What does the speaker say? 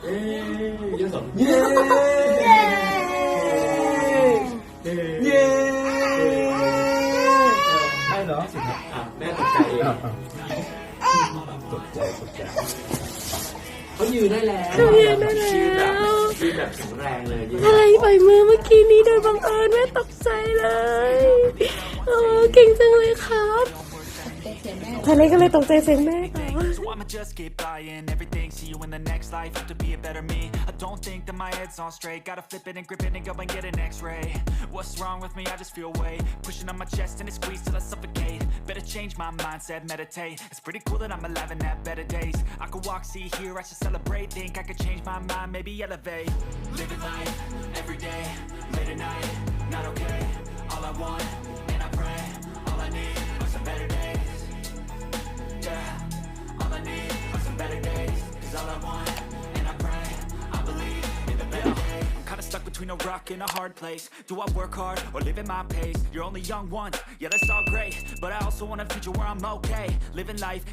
เอ๊ยสองเย้เย้ใช่เหรอสิครับแม่ตกใจเองตกใจเขายืนได้แล้วยืนแบบแข็งแรงเลยอะไรปล่อยมือเมื่อกี้นี้โดยบังเอิญแม่ตกใจเลยเก่งจังเลยครับทะเลก็เลยตกใจเสียงแม่ค่ะ So I'ma just keep buying everything. See you in the next life. Have to be a better me. I don't think that my head's on straight. Gotta flip it and grip it and go and get an X-ray. What's wrong with me? I just feel weight pushing on my chest and it squeezes till I suffocate. Better change my mindset, meditate. It's pretty cool that I'm alive and have better days. I could walk, see, hear, I should celebrate. Think I could change my mind, maybe elevate. Living life every day, late at night, not okay. All I want, and I pray, all I need are some better days. Yeah, all I need are some better days. Cause all I want, and I pray, I believe in the better days. I'm kinda stuck between a rock and a hard place. Do I work hard or live at my pace? You're only young once, yeah that's all great. But I also want a future where I'm okay. Living life